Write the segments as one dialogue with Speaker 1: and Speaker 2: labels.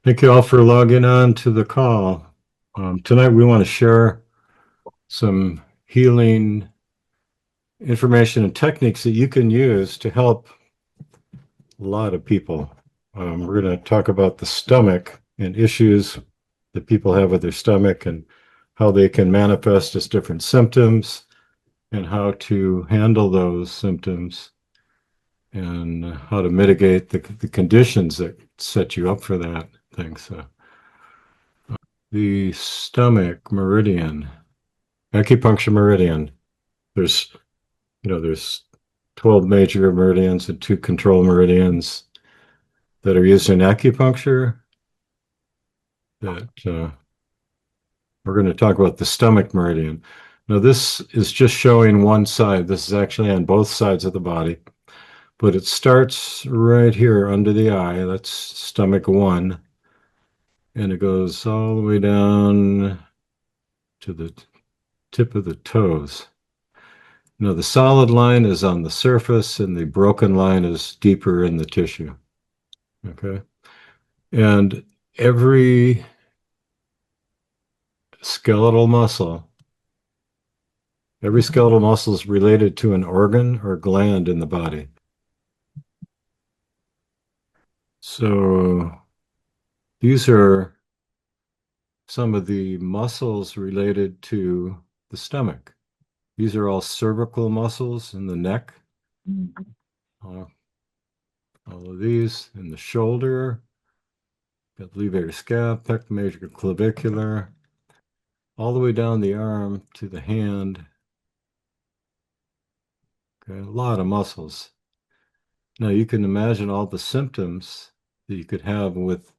Speaker 1: Thank you all for logging on to the call. Tonight we want to share some healing information and techniques that you can use to help a lot of people. We're going to talk about the stomach and issues that people have with their stomach and how they can manifest as different symptoms and how to handle those symptoms and how to mitigate the conditions that set you up for that thing. So the stomach meridian, acupuncture meridian. There's 12 major meridians and two control meridians that are used in acupuncture. That we're going to talk about the stomach meridian. Now, this is just showing one side. This is actually on both sides of the body, but it starts right here under the eye. That's stomach one, and it goes all the way down to the tip of the toes. No, the solid line is on the surface and the broken line is deeper in the tissue. Okay. And every skeletal muscle, every skeletal muscle is related to an organ or gland in the body. So these are some of the muscles related to the stomach. These are all cervical muscles in the neck. All of these in the shoulder, got levator scap, pec major clavicular, all the way down the arm to the hand. Okay, a lot of muscles. Now you can imagine all the symptoms that you could have with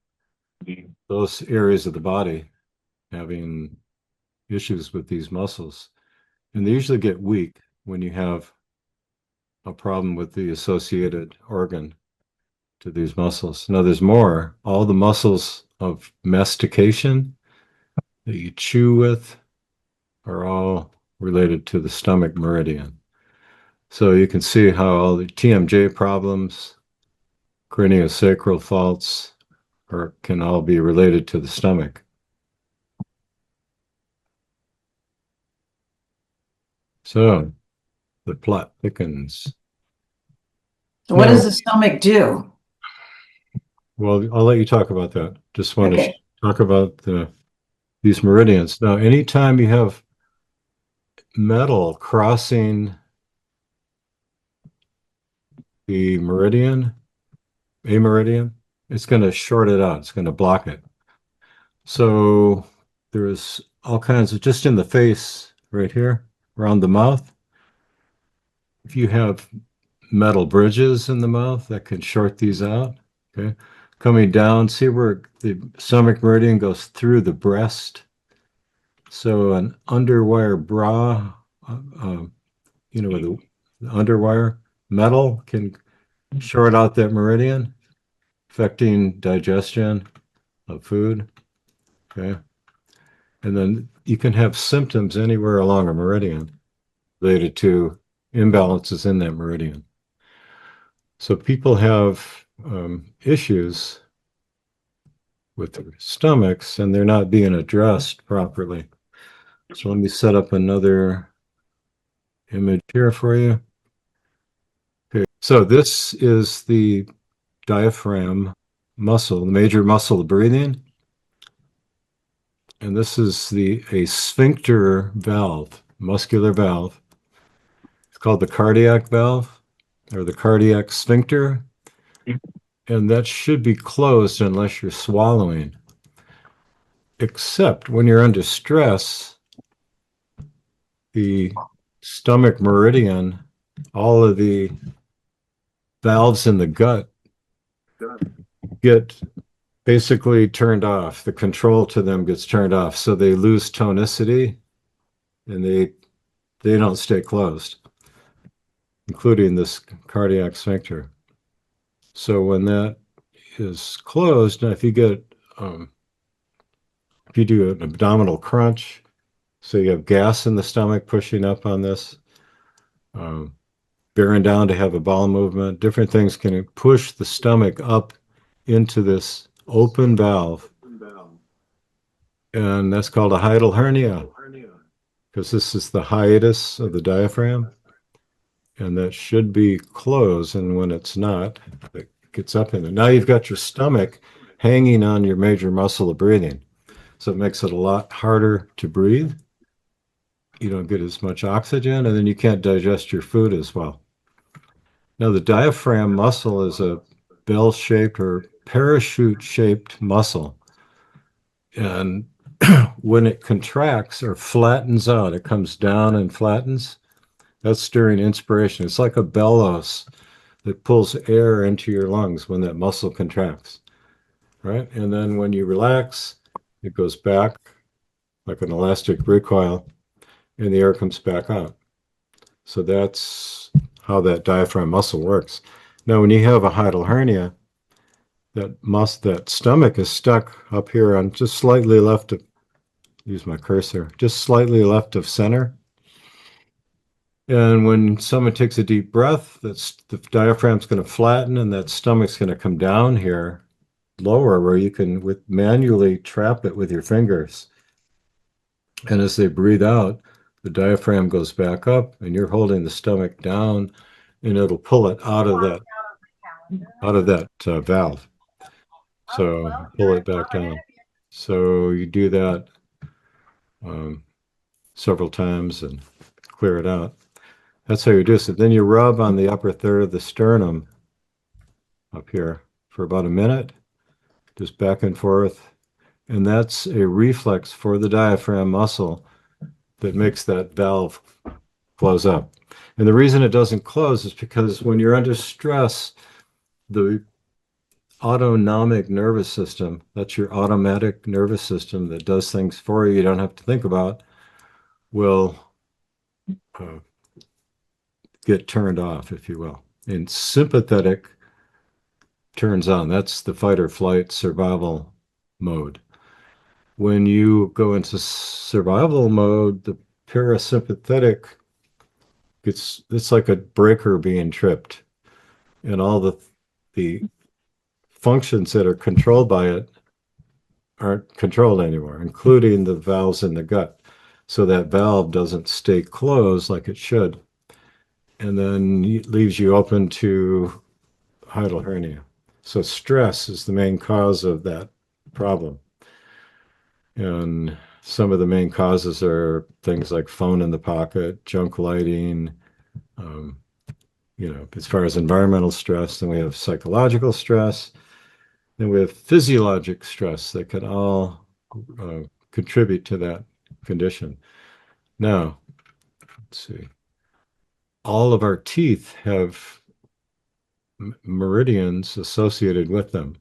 Speaker 1: those areas of the body having issues with these muscles. And they usually get weak when you have a problem with the associated organ to these muscles. Now there's more. All the muscles of mastication that you chew with are all related to the stomach meridian. So you can see how all the TMJ problems, craniosacral faults, can all be related to the stomach. So the plot thickens.
Speaker 2: So what does the stomach do?
Speaker 1: Well, I'll let you talk about that. Just want
Speaker 2: Okay.
Speaker 1: to talk about these meridians. Now, anytime you have metal crossing the meridian, a meridian, it's going to short it out. It's going to block it. So there's all kinds of, just in the face right here, around the mouth. If you have metal bridges in the mouth, that can short these out. Okay. Coming down, see where the stomach meridian goes through the breast. So an underwire bra, with the underwire metal can short out that meridian, affecting digestion of food. Okay. And then you can have symptoms anywhere along a meridian related to imbalances in that meridian. So people have issues with their stomachs and they're not being addressed properly. So let me set up another image here for you. Okay, so this is the diaphragm muscle, the major muscle of breathing. And this is a sphincter valve, muscular valve. It's called the cardiac valve or the cardiac sphincter. And that should be closed unless you're swallowing. Except when you're under stress, the stomach meridian, all of the valves in the gut get basically turned off. The control to them gets turned off. So they lose tonicity and they don't stay closed, including this cardiac sphincter. So when that is closed, now if you do an abdominal crunch, so you have gas in the stomach pushing up on this, bearing down to have a bowel movement, different things can push the stomach up into this open valve, and that's called a hiatal hernia because this is the hiatus of the diaphragm, and that should be closed. And when it's not, it gets up in there. Now you've got your stomach hanging on your major muscle of breathing, so it makes it a lot harder to breathe. You don't get as much oxygen, and then you can't digest your food as well. Now, the diaphragm muscle is a bell shaped or parachute shaped muscle. And when it contracts or flattens out, it comes down and flattens. That's during inspiration. It's like a bellows that pulls air into your lungs when that muscle contracts, right? And then when you relax, it goes back like an elastic recoil and the air comes back out. So that's how that diaphragm muscle works. Now, when you have a hiatal hernia, that stomach is stuck up here on just slightly left of, use my cursor, just slightly left of center. And when someone takes a deep breath, that's the diaphragm's going to flatten and that stomach's going to come down here lower where you can manually trap it with your fingers. And as they breathe out, the diaphragm goes back up and you're holding the stomach down and it'll pull it out of that valve. So pull it back down. So you do that um, several times and clear it out. That's how you do it. Then you rub on the upper third of the sternum up here for about a minute, just back and forth. And that's a reflex for the diaphragm muscle that makes that valve close up. And the reason it doesn't close is because when you're under stress, the autonomic nervous system, that's your automatic nervous system that does things for you don't have to think about, will uh, get turned off, if you will. And sympathetic turns on. That's the fight or flight survival mode. When you go into survival mode, the parasympathetic it's like a breaker being tripped, and all the functions that are controlled by it aren't controlled anymore, including the valves in the gut. So that valve doesn't stay closed like it should, and then it leaves you open to hiatal hernia. So stress is the main cause of that problem. And some of the main causes are things like phone in the pocket, junk lighting, um, as far as environmental stress, then we have psychological stress, then we have physiologic stress that can all uh, contribute to that condition. Now, let's see. All of our teeth have meridians associated with them.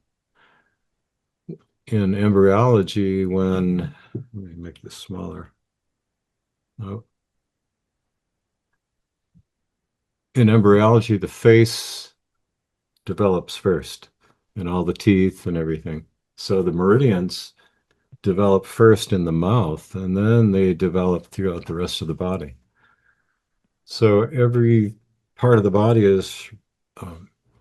Speaker 1: In embryology, let me make this smaller. Oh. In embryology, the face develops first, and all the teeth and everything. So the meridians develop first in the mouth, and then they develop throughout the rest of the body. So every part of the body is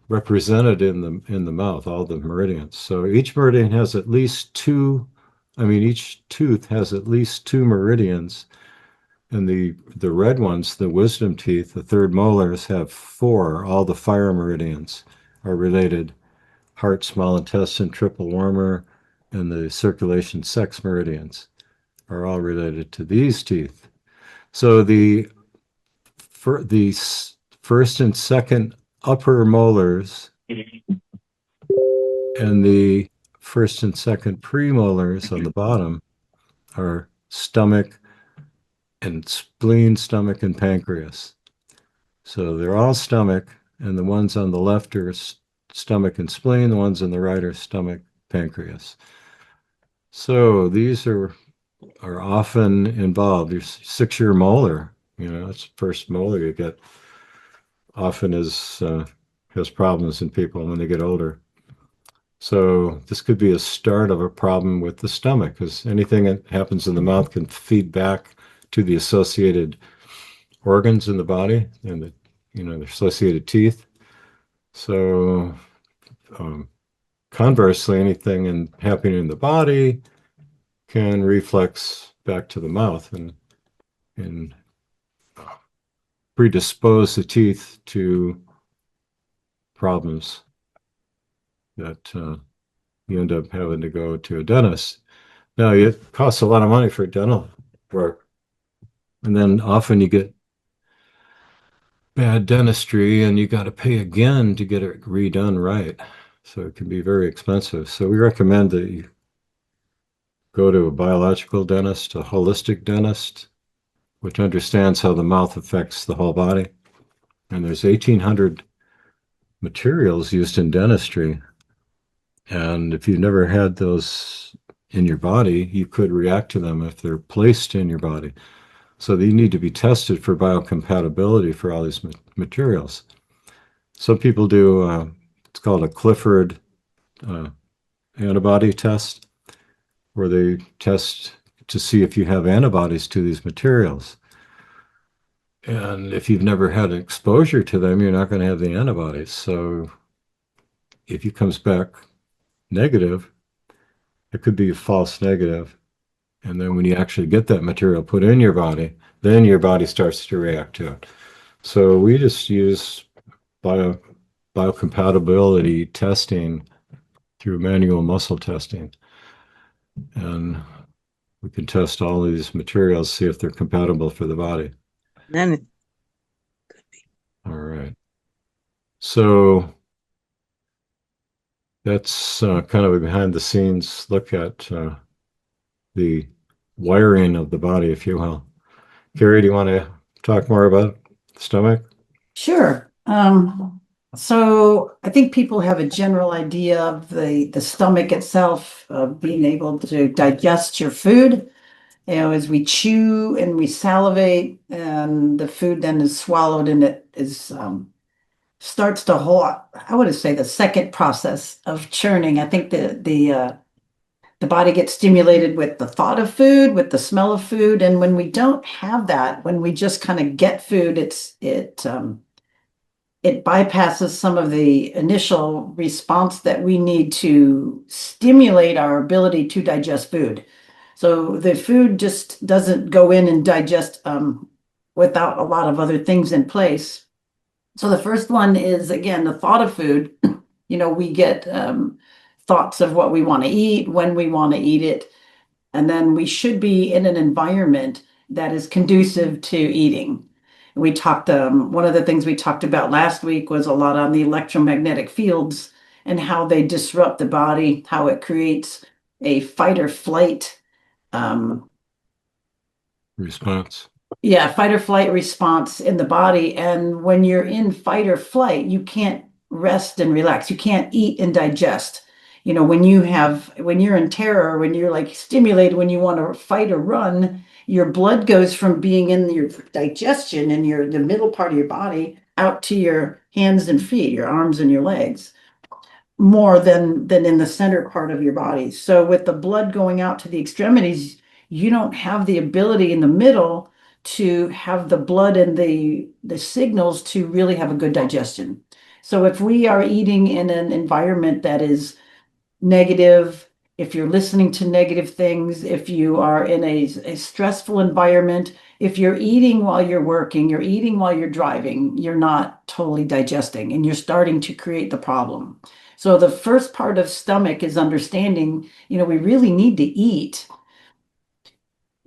Speaker 1: represented in the mouth, all the meridians. So each meridian has at least two. I mean, each tooth has at least two meridians, and the red ones, the wisdom teeth, the third molars, have four. All the fire meridians are related. Heart, small intestine, triple warmer, and the circulation sex meridians are all related to these teeth. So the first and second upper molars and the first and second premolars on the bottom are stomach and spleen, stomach, and pancreas. So they're all stomach, and the ones on the left are stomach and spleen, the ones on the right are stomach, pancreas. So these are often involved. Your 6-year molar, it's the first molar you get, often has problems in people when they get older. So this could be a start of a problem with the stomach, because anything that happens in the mouth can feed back to the associated organs in the body and the associated teeth. So conversely, anything happening in the body can reflex back to the mouth and predispose the teeth to problems that you end up having to go to a dentist. Now, it costs a lot of money for dental work, and then often you get bad dentistry and you got to pay again to get it redone right. So it can be very expensive. So we recommend that you go to a biological dentist, a holistic dentist, which understands how the mouth affects the whole body. And there's 1,800 materials used in dentistry. And if you've never had those in your body, you could react to them if they're placed in your body. So they need to be tested for biocompatibility for all these materials. Some people do, it's called a Clifford uh, antibody test, where they test to see if you have antibodies to these materials. And if you've never had exposure to them, you're not going to have the antibodies. So if it comes back negative, it could be a false negative. And then when you actually get that material put in your body, then your body starts to react to it. So we just use biocompatibility testing through manual muscle testing. And we can test all of these materials, see if they're compatible for the body.
Speaker 3: Then
Speaker 1: All right. So that's kind of a behind the scenes look at the wiring of the body, if you will. Kerrie, do you want to talk more about the stomach?
Speaker 2: Sure. So I think people have a general idea of the stomach itself, being able to digest your food. You know, as we chew and we salivate, and the food then is swallowed, and it is starts the whole, I would say, the second process of churning. I think the body gets stimulated with the thought of food, with the smell of food, and when we don't have that, when we just kind of get food, it bypasses some of the initial response that we need to stimulate our ability to digest food. So the food just doesn't go in and digest without a lot of other things in place. So the first one is, again, the thought of food. You know, we get thoughts of what we want to eat, when we want to eat it, and then we should be in an environment that is conducive to eating. We talked, one of the things we talked about last week was a lot on the electromagnetic fields and how they disrupt the body, how it creates a fight or flight
Speaker 1: Response.
Speaker 2: fight or flight response in the body. And when you're in fight or flight, you can't rest and relax. You can't eat and digest. You know, when you're in terror, when you're like stimulated, when you want to fight or run, your blood goes from being in your digestion and the middle part of your body out to your hands and feet, your arms and your legs, more than in the center part of your body. So with the blood going out to the extremities, you don't have the ability in the middle to have the blood and the signals to really have a good digestion. So if we are eating in an environment that is negative, if you're listening to negative things, if you are in a stressful environment, if you're eating while you're working, you're eating while you're driving, you're not totally digesting and you're starting to create the problem. So the first part of stomach is understanding, you know, we really need to eat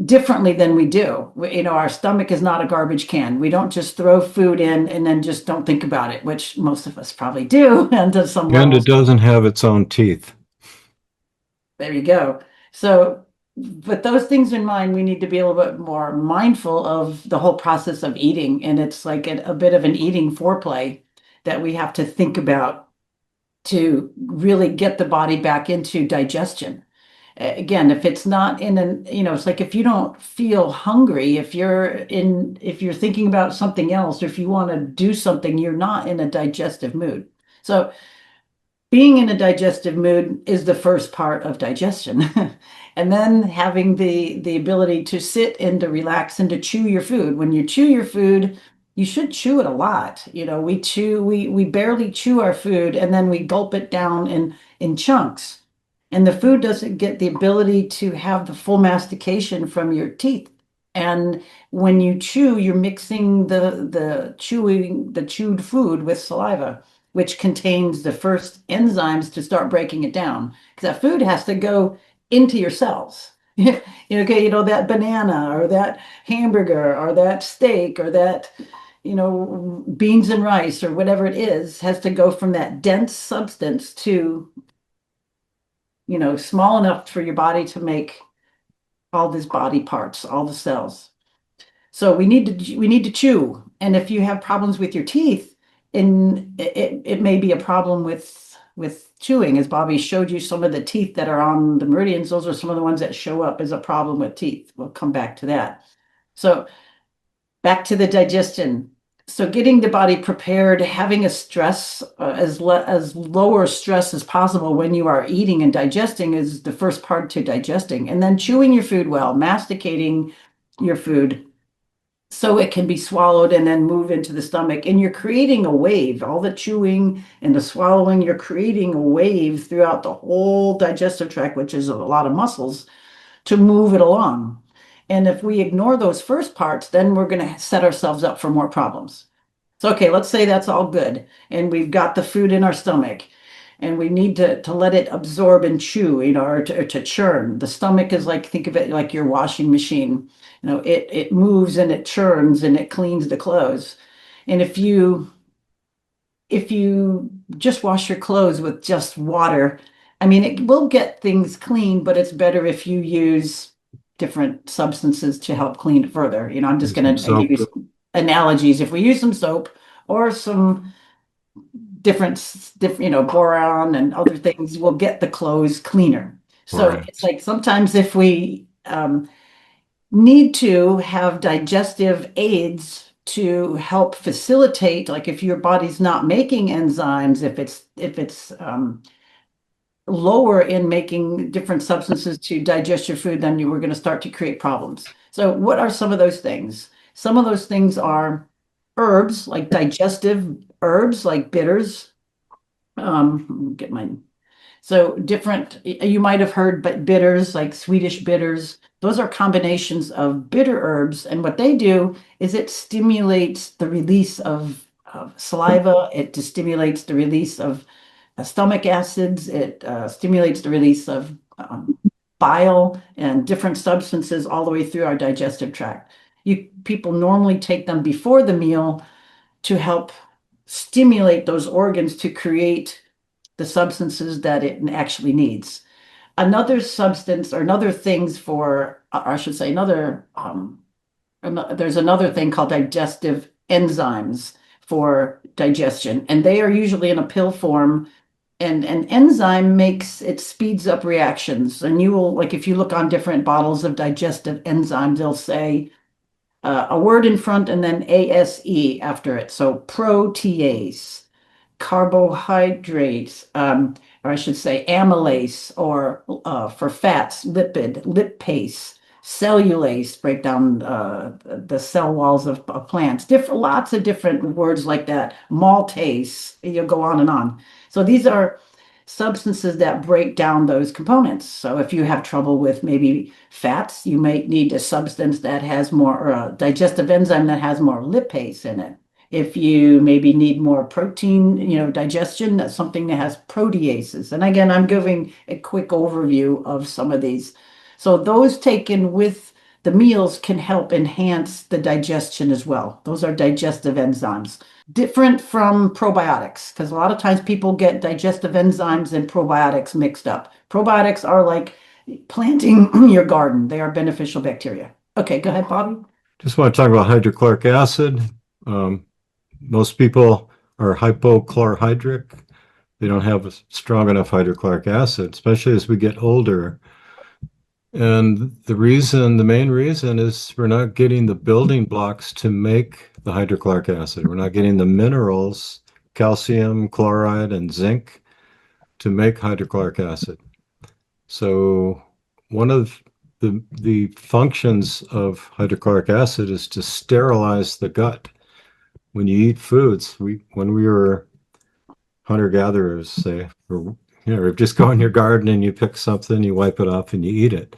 Speaker 2: differently than we do. You know, our stomach is not a garbage can. We don't just throw food in and then just don't think about it, which most of us probably do. And to some
Speaker 1: And
Speaker 2: level,
Speaker 1: it doesn't have its own teeth.
Speaker 2: there you go. So, but those things in mind, we need to be a little bit more mindful of the whole process of eating. And it's like a bit of an eating foreplay that we have to think about to really get the body back into digestion. Again, if it's not in an, you know, it's like if you don't feel hungry, if you're thinking about something else, or if you want to do something, you're not in a digestive mood. So being in a digestive mood is the first part of digestion. And then having the ability to sit and to relax and to chew your food. When you chew your food, You should chew it a lot. We barely chew our food and then we gulp it down in chunks. And the food doesn't get the ability to have the full mastication from your teeth. And when you chew, you're mixing the chewed food with saliva, which contains the first enzymes to start breaking it down. Because that food has to go into your cells. Okay, that banana or that hamburger or that steak or that beans and rice or whatever it is has to go from that dense substance to, small enough for your body to make all these body parts, all the cells. So we need to chew. And if you have problems with your teeth, and it may be a problem with chewing, as Bobby showed you some of the teeth that are on the meridians, those are some of the ones that show up as a problem with teeth. We'll come back to that. So back to the digestion. So getting the body prepared, having a stress as lower stress as possible when you are eating and digesting is the first part to digesting. And then chewing your food well, masticating your food so it can be swallowed and then move into the stomach. And you're creating a wave, all the chewing and the swallowing, you're creating a wave throughout the whole digestive tract, which is a lot of muscles to move it along. And if we ignore those first parts, then we're going to set ourselves up for more problems. So, okay, let's say that's all good. And we've got the food in our stomach and we need to let it absorb and chew, or to churn. The stomach is like, think of it like your washing machine. It moves and it churns and it cleans the clothes. And if you just wash your clothes with just water, I mean, it will get things clean, but it's better if you use different substances to help clean it further. I'm just
Speaker 1: Use some
Speaker 2: going to give
Speaker 1: soap.
Speaker 2: you some analogies. If we use some soap or some different, boron and other things, we'll get the clothes cleaner. So
Speaker 1: Right.
Speaker 2: it's like sometimes if we need to have digestive aids to help facilitate, like if your body's not making enzymes, if it's lower in making different substances to digest your food, then you were going to start to create problems. So what are some of those things? Some of those things are herbs, like digestive herbs, like bitters. Get my so different, you might have heard, but bitters like Swedish bitters, those are combinations of bitter herbs. And what they do is it stimulates the release of saliva. It stimulates the release of stomach acids. It stimulates the release of bile and different substances all the way through our digestive tract. People normally take them before the meal to help stimulate those organs to create the substances that it actually needs. Another substance or another things for, or I should say, there's another thing called digestive enzymes for digestion, and they are usually in a pill form. And an enzyme it speeds up reactions. And you will, like, if you look on different bottles of digestive enzymes, they'll say a word in front and then ASE after it. So protease, carbohydrates, or I should say amylase, or for fats, lipase, cellulase, break down the cell walls of plants, lots of different words like that, maltase, you'll go on and on. So these are substances that break down those components. So if you have trouble with maybe fats, you might need a substance that has more, or a digestive enzyme that has more lipase in it. If you maybe need more protein, digestion, that's something that has proteases. And again, I'm giving a quick overview of some of these. So those taken with the meals can help enhance the digestion as well. Those are digestive enzymes. Different from probiotics, because a lot of times people get digestive enzymes and probiotics mixed up. Probiotics are like planting your garden. They are beneficial bacteria. Okay, go ahead, Bobby.
Speaker 1: Just want to talk about hydrochloric acid. Um, Most people are hypochlorhydric. They don't have a strong enough hydrochloric acid, especially as we get older. And the main reason is we're not getting the building blocks to make the hydrochloric acid. We're not getting the minerals, calcium, chloride, and zinc to make hydrochloric acid. So one of the functions of hydrochloric acid is to sterilize the gut. when you eat foods, when we were hunter-gatherers, say, or just go in your garden and you pick something, you wipe it off and you eat it.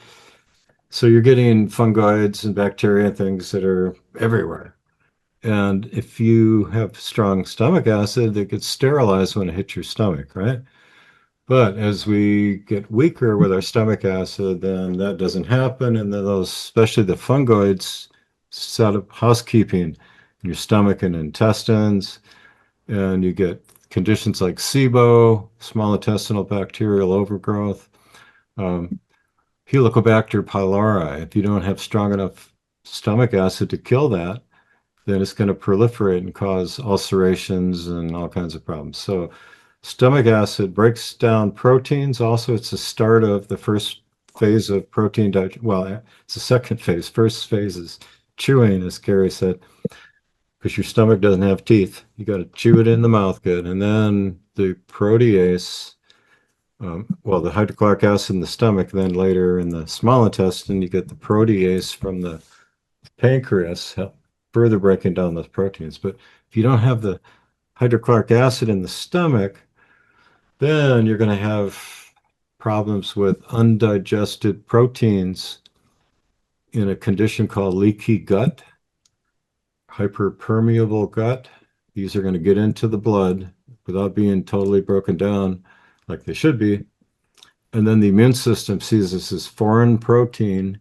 Speaker 1: So you're getting fungoids and bacteria and things that are everywhere. And if you have strong stomach acid, it gets sterilized when it hits your stomach, right? But as we get weaker with our stomach acid, then that doesn't happen. And then those, especially the fungoids, set up housekeeping in your stomach and intestines. And you get conditions like SIBO, small intestinal bacterial overgrowth, um, Helicobacter pylori. If you don't have strong enough stomach acid to kill that, then it's going to proliferate and cause ulcerations and all kinds of problems. So stomach acid breaks down proteins. Also, it's the start of the first phase of protein digestion. Well, it's the second phase. First phase is chewing, as Kerrie said, because your stomach doesn't have teeth. You got to chew it in the mouth good. And then the protease, well, the hydrochloric acid in the stomach, then later in the small intestine, you get the protease from the pancreas, further breaking down those proteins. But if you don't have the hydrochloric acid in the stomach, then you're going to have problems with undigested proteins in a condition called leaky gut, hyperpermeable gut. These are going to get into the blood without being totally broken down like they should be. And then the immune system sees this as foreign protein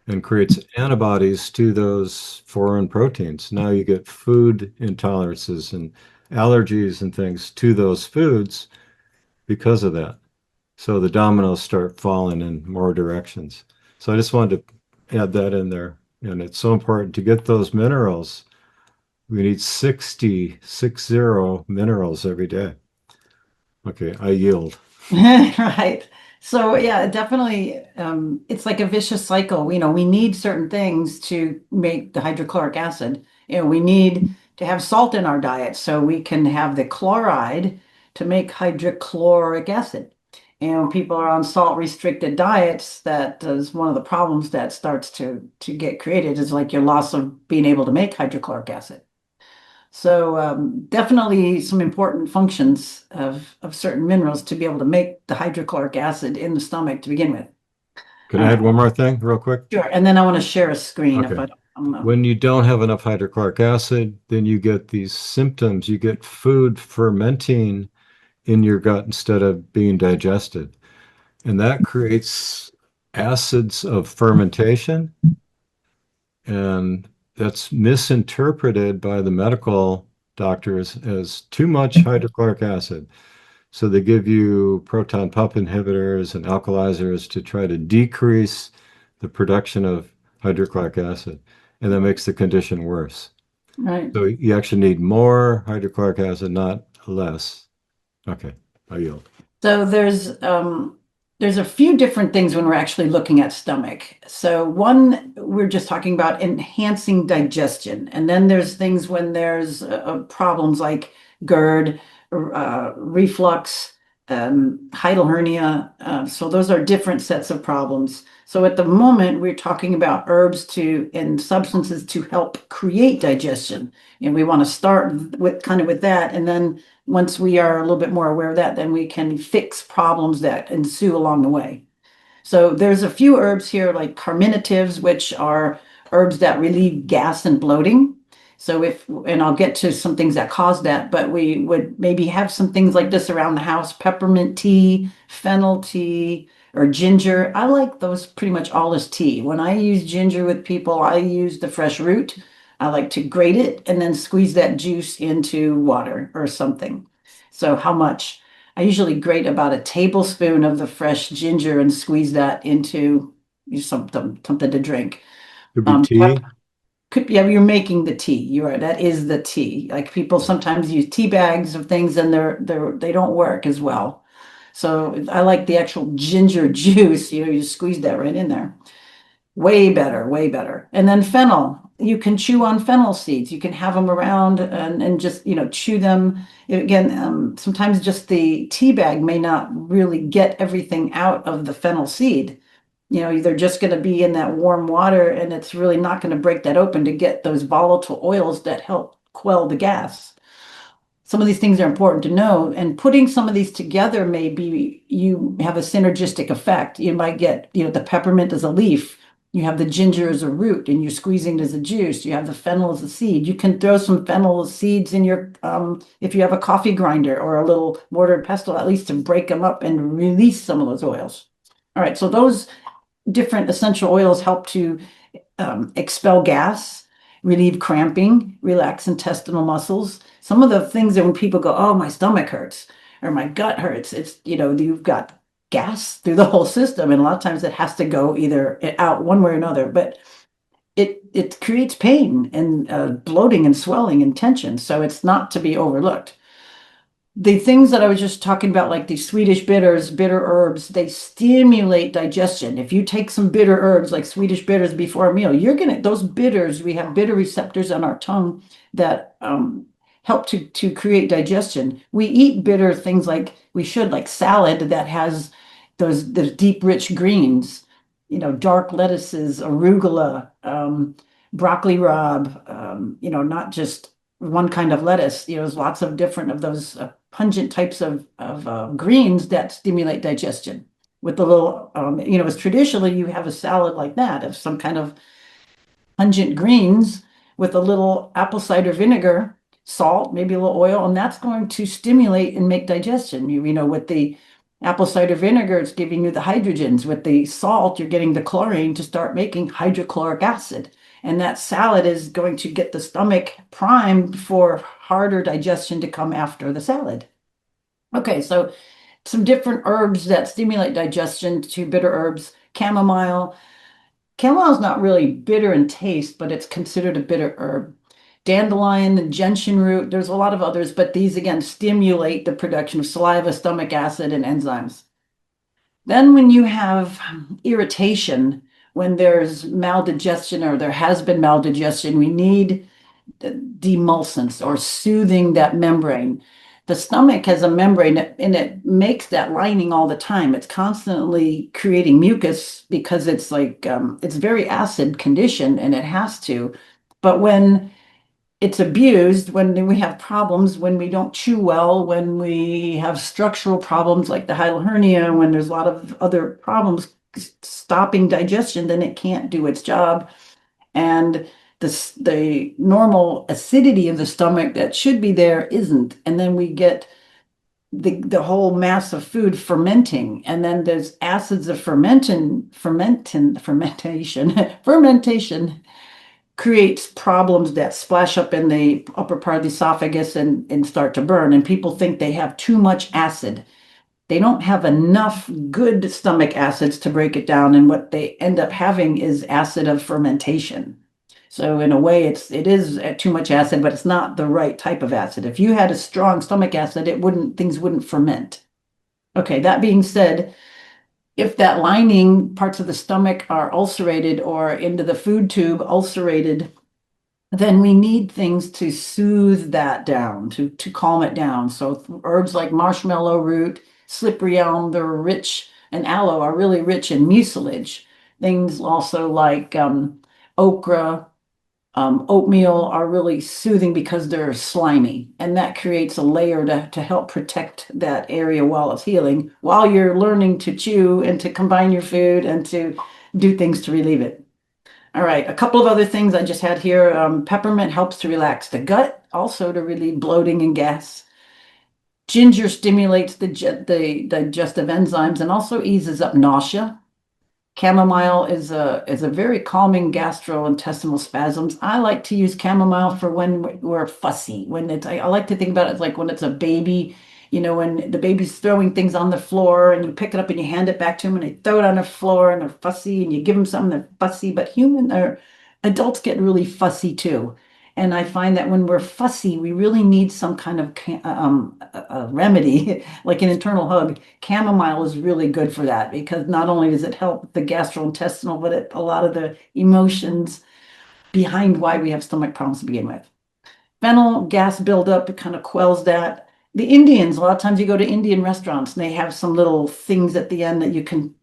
Speaker 1: and creates antibodies to those foreign proteins. Now you get food intolerances and allergies and things to those foods because of that. So the dominoes start falling in more directions. So I just wanted to add that in there. And it's so important to get those minerals. We need 60 minerals every day. Okay, I yield.
Speaker 2: Right. So yeah, definitely, it's like a vicious cycle. We need certain things to make the hydrochloric acid. We need to have salt in our diet so we can have the chloride to make hydrochloric acid. People are on salt restricted diets. That is one of the problems that starts to get created is like your loss of being able to make hydrochloric acid. So definitely some important functions of certain minerals to be able to make the hydrochloric acid in the stomach to begin with.
Speaker 1: Can I
Speaker 2: Uh,
Speaker 1: add one more thing real quick?
Speaker 2: sure. And then I want to share a screen if
Speaker 1: Okay.
Speaker 2: I don't know.
Speaker 1: When you don't have enough hydrochloric acid, then you get these symptoms. You get food fermenting in your gut instead of being digested. And that creates acids of fermentation. And that's misinterpreted by the medical doctors as too much hydrochloric acid. So they give you proton pump inhibitors and alkalizers to try to decrease the production of hydrochloric acid. And that makes the condition worse.
Speaker 2: Right.
Speaker 1: So you actually need more hydrochloric acid, not less. Okay, I yield.
Speaker 2: So there's a few different things when we're actually looking at stomach. So one, we're just talking about enhancing digestion, and then there's things when there's problems like GERD, reflux, hiatal hernia. So those are different sets of problems. So at the moment, we're talking about herbs to and substances to help create digestion, and we want to start with kind of with that, and then once we are a little bit more aware of that, then we can fix problems that ensue along the way. So there's a few herbs here like carminatives, which are herbs that relieve gas and bloating. So and I'll get to some things that cause that, but we would maybe have some things like this around the house, peppermint tea, fennel tea, or ginger. I like those pretty much all as tea. When I use ginger with people, I use the fresh root. I like to grate it and then squeeze that juice into water or something. So how much? I usually grate about a tablespoon of the fresh ginger and squeeze that into something to drink.
Speaker 1: Could be
Speaker 2: Pep
Speaker 1: tea.
Speaker 2: could yeah, you're making the tea. You're right. That is the tea. Like people sometimes use tea bags of things and they don't work as well. So I like the actual ginger juice. You squeeze that right in there. Way better, way better. And then fennel. You can chew on fennel seeds. You can have them around and just, chew them. Again, sometimes just the tea bag may not really get everything out of the fennel seed. They're just going to be in that warm water and it's really not going to break that open to get those volatile oils that help quell the gas. Some of these things are important to know, and putting some of these together may be you have a synergistic effect. You might get, the peppermint as a leaf, you have the ginger as a root, and you're squeezing it as a juice. You have the fennel as a seed. You can throw some fennel seeds in your, if you have a coffee grinder or a little mortar and pestle, at least to break them up and release some of those oils. All right, so those different essential oils help to expel gas, relieve cramping, relax intestinal muscles. Some of the things that when people go, oh, my stomach hurts or my gut hurts, it's, you've got gas through the whole system. And a lot of times it has to go either out one way or another, but it creates pain and bloating and swelling and tension. So it's not to be overlooked. The things that I was just talking about, like these Swedish bitters, bitter herbs, they stimulate digestion. If you take some bitter herbs like Swedish bitters before a meal, those bitters, we have bitter receptors on our tongue that help to create digestion. We eat bitter things like we should, like salad that has those deep, rich greens, dark lettuces, arugula, broccoli rabe, not just one kind of lettuce. There's lots of different of those pungent types of greens that stimulate digestion. With the little, as traditionally you have a salad like that of some kind of pungent greens with a little apple cider vinegar, salt, maybe a little oil, and that's going to stimulate and make digestion. With the apple cider vinegar, it's giving you the hydrogens. With the salt, you're getting the chlorine to start making hydrochloric acid. And that salad is going to get the stomach primed for harder digestion to come after the salad. Okay, so some different herbs that stimulate digestion, two bitter herbs, chamomile. Chamomile is not really bitter in taste, but it's considered a bitter herb. Dandelion, gentian root, there's a lot of others, but these again stimulate the production of saliva, stomach acid, and enzymes. Then when you have irritation, when there's maldigestion or there has been maldigestion, we need demulcents or soothing that membrane. The stomach has a membrane and it makes that lining all the time. It's constantly creating mucus because it's like, it's very acid condition and it has to. But when it's abused, when we have problems, when we don't chew well, when we have structural problems like the hiatal hernia, when there's a lot of other problems stopping digestion, then it can't do its job. And the normal acidity of the stomach that should be there isn't. And then we get the whole mass of food fermenting. And then there's acids of fermentation, fermentation creates problems that splash up in the upper part of the esophagus and start to burn. And people think they have too much acid. They don't have enough good stomach acids to break it down. And what they end up having is acid of fermentation. So in a way, it is too much acid, but it's not the right type of acid. If you had a strong stomach acid, things wouldn't ferment. Okay, that being said, if that lining parts of the stomach are ulcerated or into the food tube ulcerated, then we need things to soothe that down, to calm it down. So herbs like marshmallow root, slippery elm, they're rich, and aloe are really rich in mucilage. Things also like okra, oatmeal are really soothing because they're slimy, and that creates a layer to help protect that area while it's healing, while you're learning to chew and to combine your food and to do things to relieve it. All right, a couple of other things I just had here. Peppermint helps to relax the gut, also to relieve bloating and gas. Ginger stimulates the digestive enzymes and also eases up nausea. Chamomile is a very calming gastrointestinal spasms. I like to use chamomile for when we're fussy. I like to think about it like when it's a baby, when the baby's throwing things on the floor and you pick it up and you hand it back to them and they throw it on the floor and they're fussy and you give them something, they're fussy. But adults get really fussy too. And I find that when we're fussy, we really need some kind of a remedy, like an internal hug. Chamomile is really good for that because not only does it help the gastrointestinal, but a lot of the emotions behind why we have stomach problems to begin with. Fennel gas buildup, it kind of quells that. The Indians, a lot of times you go to Indian restaurants and they have some little things at the end that you can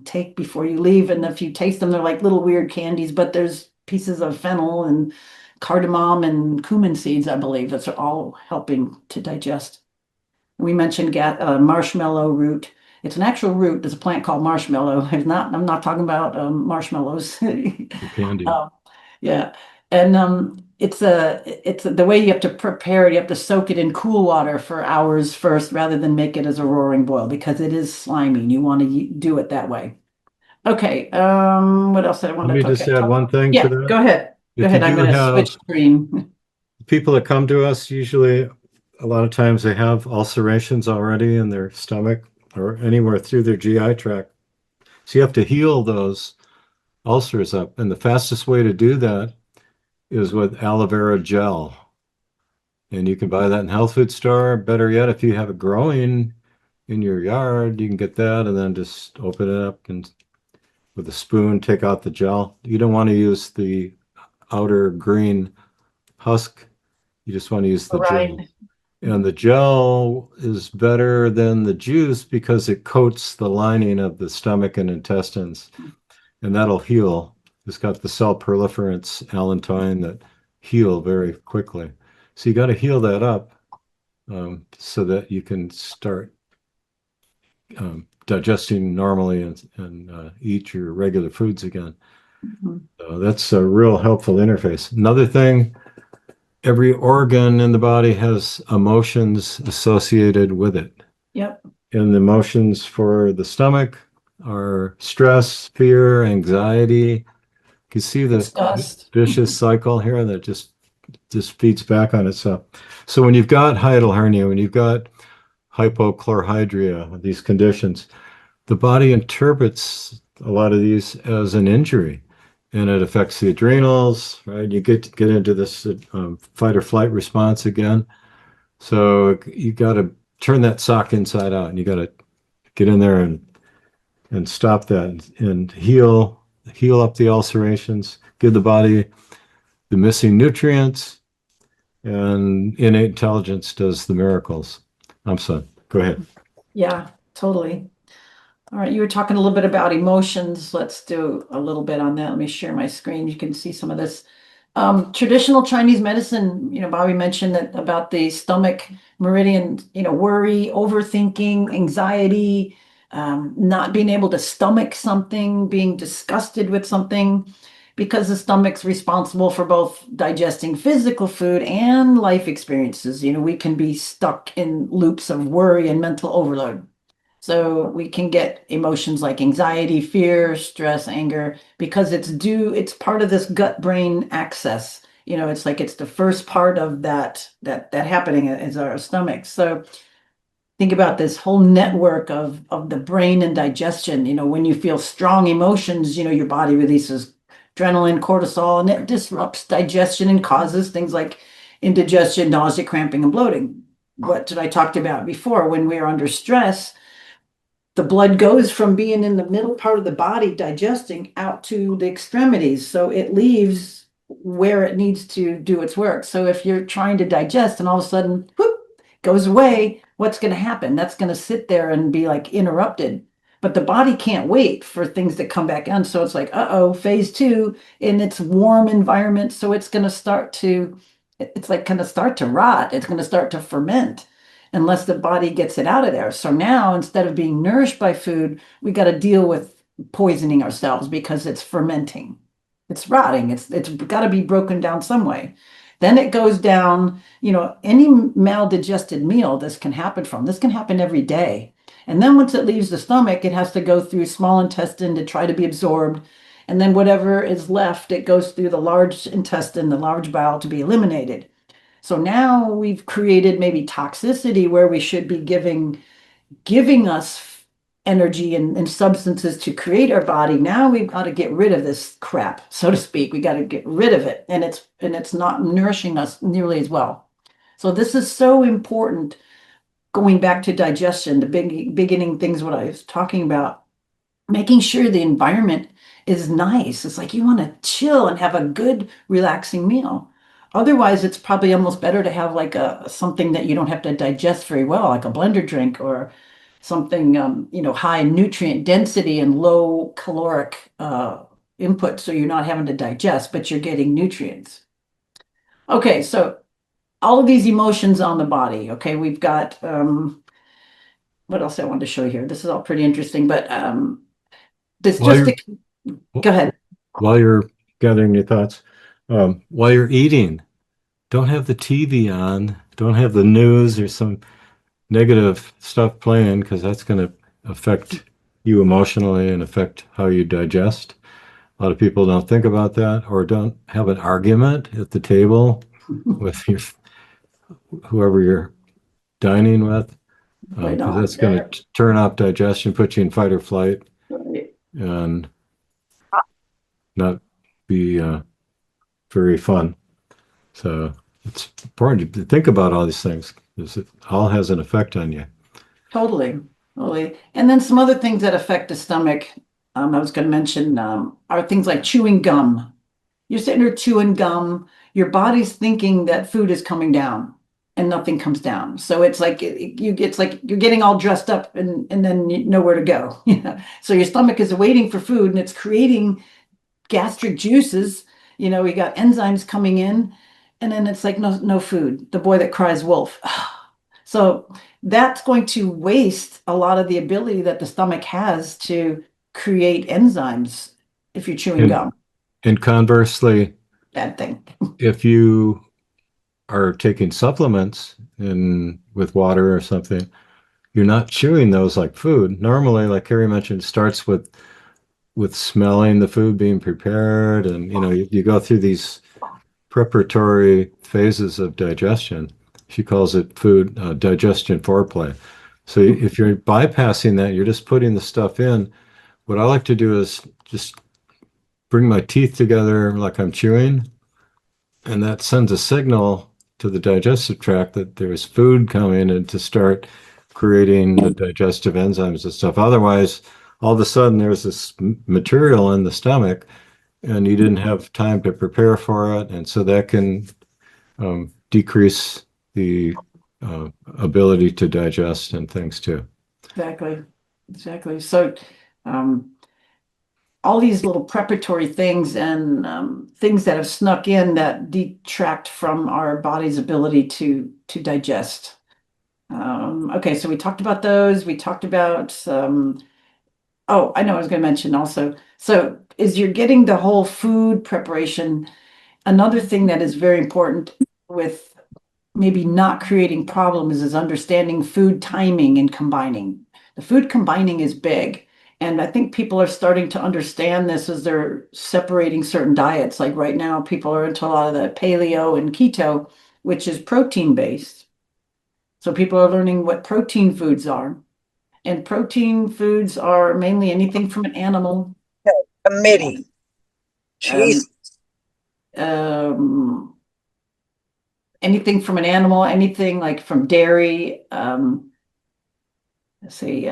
Speaker 2: take before you leave. And if you taste them, they're like little weird candies, but there's pieces of fennel and cardamom and cumin seeds, I believe. That's all helping to digest. We mentioned marshmallow root. It's an actual root. There's a plant called marshmallow. I'm not talking about marshmallows.
Speaker 1: The candy.
Speaker 2: Um, yeah, and it's the way you have to prepare it. You have to soak it in cool water for hours first, rather than make it as a roaring boil because it is slimy. And you want to do it that way. Okay. What else did I want
Speaker 1: Let
Speaker 2: to
Speaker 1: me
Speaker 2: talk?
Speaker 1: just
Speaker 2: Okay,
Speaker 1: add one thing to
Speaker 2: yeah,
Speaker 1: that.
Speaker 2: go ahead. Go
Speaker 1: If you
Speaker 2: ahead. I'm
Speaker 1: do
Speaker 2: going to
Speaker 1: have
Speaker 2: switch screen.
Speaker 1: people that come to us, usually a lot of times they have ulcerations already in their stomach or anywhere through their GI tract. So you have to heal those ulcers up. And the fastest way to do that is with aloe vera gel. And you can buy that in health food store. Better yet, if you have it growing in your yard, you can get that and then just open it up and with a spoon take out the gel. You don't want to use the outer green husk. You just want to use the gel.
Speaker 2: Right.
Speaker 1: And the gel is better than the juice because it coats the lining of the stomach and intestines, and that'll heal. It's got the cell proliferants, allantoin, that heal very quickly. So you got to heal that up so that you can start digesting normally and eat your regular foods again.
Speaker 2: Mhm.
Speaker 1: That's a real helpful interface. Another thing, every organ in the body has emotions associated with it.
Speaker 2: Yep.
Speaker 1: And the emotions for the stomach are stress, fear, anxiety. You can see the
Speaker 2: Disgust.
Speaker 1: vicious cycle here that just feeds back on itself. So when you've got hiatal hernia, when you've got hypochlorhydria, these conditions, the body interprets a lot of these as an injury, and it affects the adrenals, right? You get into this fight or flight response again. So you got to turn that sock inside out, and you got to get in there and stop that and heal up the ulcerations, give the body the missing nutrients, and innate intelligence does the miracles. I'm son. Go ahead.
Speaker 2: Yeah, totally. All right, you were talking a little bit about emotions. Let's do a little bit on that. Let me share my screen. You can see some of this. Traditional Chinese medicine, Bobby mentioned that about the stomach meridian, worry, overthinking, anxiety, not being able to stomach something, being disgusted with something, because the stomach's responsible for both digesting physical food and life experiences. We can be stuck in loops of worry and mental overload. So we can get emotions like anxiety, fear, stress, anger, because it's part of this gut brain axis. It's like it's the first part of that happening is our stomach. So think about this whole network of the brain and digestion. When you feel strong emotions, your body releases adrenaline, cortisol, and it disrupts digestion and causes things like indigestion, nausea, cramping, and bloating. What did I talked about before? When we're under stress, the blood goes from being in the middle part of the body digesting out to the extremities. So it leaves where it needs to do its work. So if you're trying to digest and all of a sudden, whoop, goes away, what's going to happen? That's going to sit there and be like interrupted. But the body can't wait for things to come back in. So it's like, uh-oh, phase two in its warm environment. So it's like going to start to rot. It's going to start to ferment unless the body gets it out of there. So now instead of being nourished by food, we got to deal with poisoning ourselves because it's fermenting. It's rotting. It's got to be broken down some way. Then it goes down, any maldigested meal this can happen from. This can happen every day. And then once it leaves the stomach, it has to go through small intestine to try to be absorbed. And then whatever is left, it goes through the large intestine, the large bowel to be eliminated. So now we've created maybe toxicity where we should be giving us energy and substances to create our body. Now we've got to get rid of this crap, so to speak. We got to get rid of it, and it's not nourishing us nearly as well. So this is so important. Going back to digestion, the beginning things what I was talking about, making sure the environment is nice. It's like you want to chill and have a good, relaxing meal. Otherwise, it's probably almost better to have like a something that you don't have to digest very well, like a blender drink or something high in nutrient density and low caloric input, so you're not having to digest, but you're getting nutrients. Okay, so all of these emotions on the body. Okay, we've got what else I wanted to show you here. This is all pretty interesting, but this
Speaker 1: While
Speaker 2: just
Speaker 1: you're
Speaker 2: to go ahead.
Speaker 1: while you're gathering your thoughts, while you're eating, don't have the TV on, don't have the news or some negative stuff playing because that's going to affect you emotionally and affect how you digest. A lot of people don't think about that or don't have an argument at the table with your whoever you're dining with,
Speaker 2: Right
Speaker 1: because
Speaker 2: on.
Speaker 1: that's going to turn off digestion, put you in fight or flight,
Speaker 2: Right.
Speaker 1: and not be very fun. So it's important to think about all these things because it all has an effect on you.
Speaker 2: Totally, totally. And then some other things that affect the stomach, I was going to mention, are things like chewing gum. You're sitting there chewing gum, your body's thinking that food is coming down and nothing comes down. So it's like it's like you're getting all dressed up and then you nowhere to go. Yeah. So your stomach is waiting for food and it's creating gastric juices. We got enzymes coming in, and then it's like no food. The boy that cries wolf. So that's going to waste a lot of the ability that the stomach has to create enzymes if you're chewing
Speaker 1: And
Speaker 2: gum.
Speaker 1: and conversely,
Speaker 2: Bad thing.
Speaker 1: if you are taking supplements in with water or something, you're not chewing those like food. Normally, like Kerrie mentioned, it starts with smelling the food being prepared, and you go through these preparatory phases of digestion. She calls it food digestion foreplay. So if you're bypassing that, you're just putting the stuff in. What I like to do is just bring my teeth together like I'm chewing, and that sends a signal to the digestive tract that there's food coming and to start creating the digestive enzymes and stuff. Otherwise, all of a sudden there's this material in the stomach and you didn't have time to prepare for it. And so that can decrease the ability to digest and things too.
Speaker 2: Exactly. Exactly. So, um, all these little preparatory things and things that have snuck in that detract from our body's ability to digest. Okay, so we talked about those. We talked about oh, I know I was going to mention also. So, is you're getting the whole food preparation. Another thing that is very important with maybe not creating problems is understanding food timing and combining. The food combining is big. And I think people are starting to understand this as they're separating certain diets. Like right now, people are into a lot of the paleo and keto, which is protein based. So people are learning what protein foods are. And protein foods are mainly anything from an animal.
Speaker 3: Committee.
Speaker 2: Um,
Speaker 3: Jeez.
Speaker 2: um, Anything from an animal, anything like from dairy. Let's see,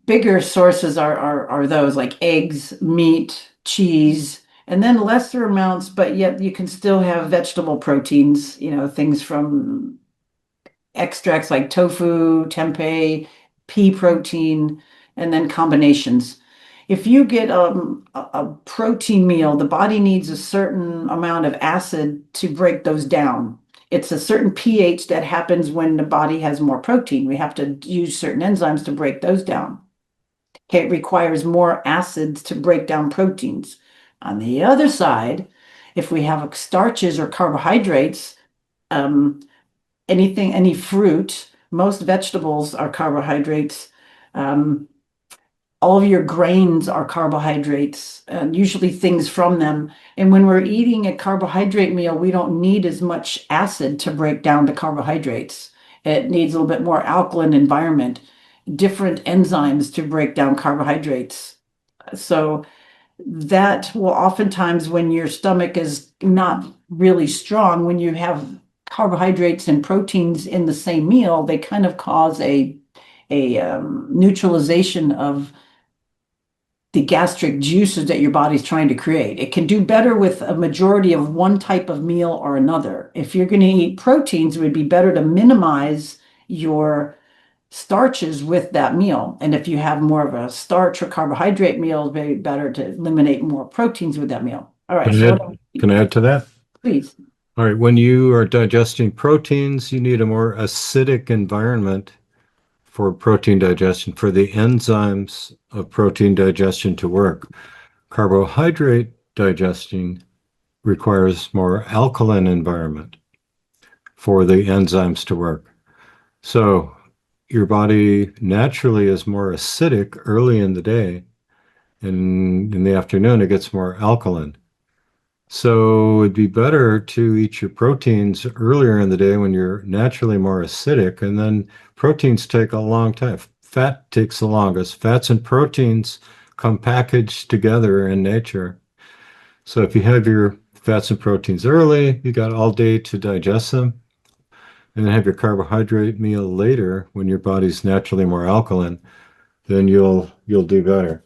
Speaker 2: bigger sources are those like eggs, meat, cheese, and then lesser amounts, but yet you can still have vegetable proteins, things from extracts like tofu, tempeh, pea protein, and then combinations. If you get a protein meal, the body needs a certain amount of acid to break those down. It's a certain pH that happens when the body has more protein. We have to use certain enzymes to break those down. Okay, it requires more acids to break down proteins. On the other side, if we have starches or carbohydrates, um, any fruit, most vegetables are carbohydrates. Um, all of your grains are carbohydrates, and usually things from them. And when we're eating a carbohydrate meal, we don't need as much acid to break down the carbohydrates. It needs a little bit more alkaline environment, different enzymes to break down carbohydrates. So that will oftentimes, when your stomach is not really strong, when you have carbohydrates and proteins in the same meal, they kind of cause a neutralization of the gastric juices that your body's trying to create. It can do better with a majority of one type of meal or another. If you're going to eat proteins, it would be better to minimize your starches with that meal. And if you have more of a starch or carbohydrate meal, it's very better to eliminate more proteins with that meal. All right,
Speaker 1: Can I
Speaker 2: so what
Speaker 1: add,
Speaker 2: else?
Speaker 1: can I add to that?
Speaker 2: Please.
Speaker 1: All right, when you are digesting proteins, you need a more acidic environment for protein digestion, for the enzymes of protein digestion to work. Carbohydrate digesting requires more alkaline environment for the enzymes to work. So your body naturally is more acidic early in the day, and in the afternoon it gets more alkaline. So it'd be better to eat your proteins earlier in the day when you're naturally more acidic, and then proteins take a long time. Fat takes the longest. Fats and proteins come packaged together in nature. So if you have your fats and proteins early, you got all day to digest them, and then have your carbohydrate meal later when your body's naturally more alkaline, then you'll do better.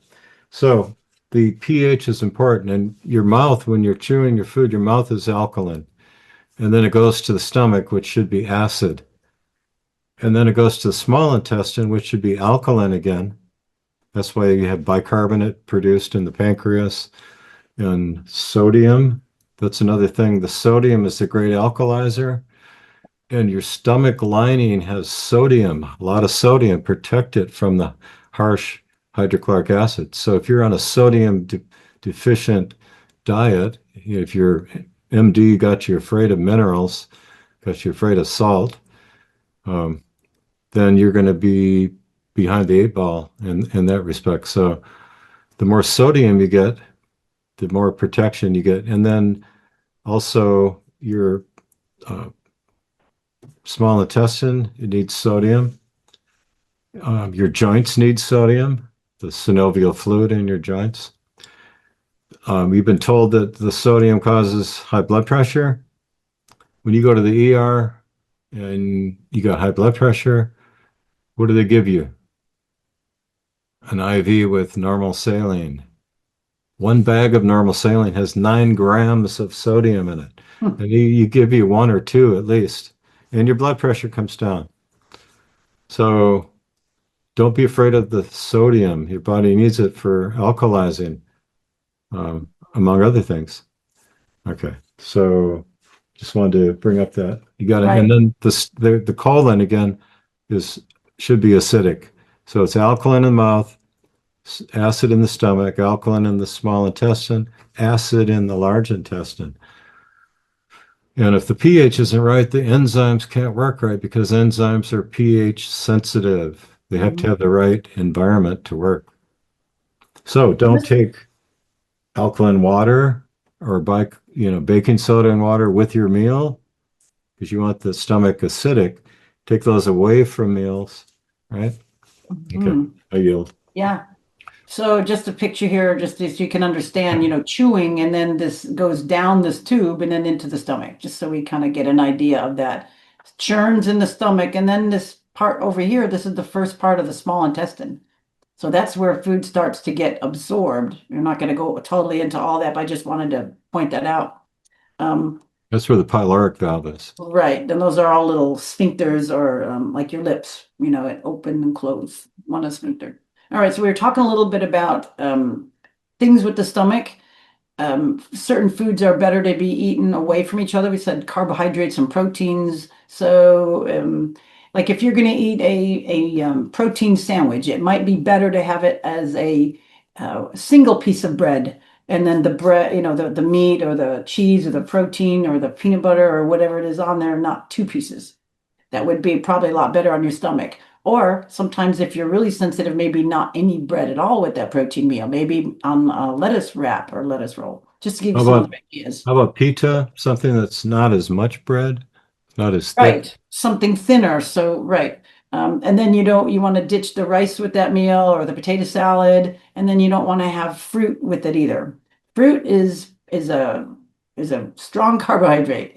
Speaker 1: So the pH is important, and your mouth, when you're chewing your food, your mouth is alkaline, and then it goes to the stomach, which should be acid, and then it goes to the small intestine, which should be alkaline again. That's why you have bicarbonate produced in the pancreas and sodium. That's another thing. The sodium is the great alkalizer, and your stomach lining has sodium, a lot of sodium, protect it from the harsh hydrochloric acid. So if you're on a sodium deficient diet, if your MD got you afraid of minerals, got you afraid of salt, then you're going to be behind the eight ball in that respect. So the more sodium you get, the more protection you get. And then also your small intestine, it needs sodium. Your joints need sodium, the synovial fluid in your joints. You've been told that the sodium causes high blood pressure. When you go to the ER and you got high blood pressure, what do they give you? An IV with normal saline. One bag of normal saline has 9 grams of sodium in it. And you give you 1 or 2 at least, and your blood pressure comes down. So don't be afraid of the sodium. Your body needs it for alkalizing, among other things. Okay, so just wanted to bring up that. You got it.
Speaker 2: Right.
Speaker 1: And then the colon again should be acidic. So it's alkaline in the mouth, acid in the stomach, alkaline in the small intestine, acid in the large intestine. And if the pH isn't right, the enzymes can't work right because enzymes are pH sensitive. They have to have the right environment to work. So don't take alkaline water or baking soda and water with your meal because you want the stomach acidic. Take those away from meals, right? Okay, I yield.
Speaker 2: Yeah. So just a picture here, just as you can understand, chewing, and then this goes down this tube and then into the stomach, just so we kind of get an idea of that. Churns in the stomach, and then this part over here, this is the first part of the small intestine. So that's where food starts to get absorbed. You're not going to go totally into all that, but I just wanted to point that out.
Speaker 1: That's where the pyloric valve is.
Speaker 2: Right. And those are all little sphincters, or like your lips, it open and close, one a sphincter. All right, so we were talking a little bit about things with the stomach. Certain foods are better to be eaten away from each other. We said carbohydrates and proteins. So, like if you're going to eat a protein sandwich, it might be better to have it as a single piece of bread, and then the bread, the meat or the cheese or the protein or the peanut butter or whatever it is on there, not 2 pieces. That would be probably a lot better on your stomach. Or sometimes if you're really sensitive, maybe not any bread at all with that protein meal, maybe on a lettuce wrap or lettuce roll, just to give you some other ideas.
Speaker 1: How about pita? Something that's not as much bread, not as thick.
Speaker 2: Right, something thinner. So, right. And then you want to ditch the rice with that meal or the potato salad, and then you don't want to have fruit with it either. Fruit is a strong carbohydrate.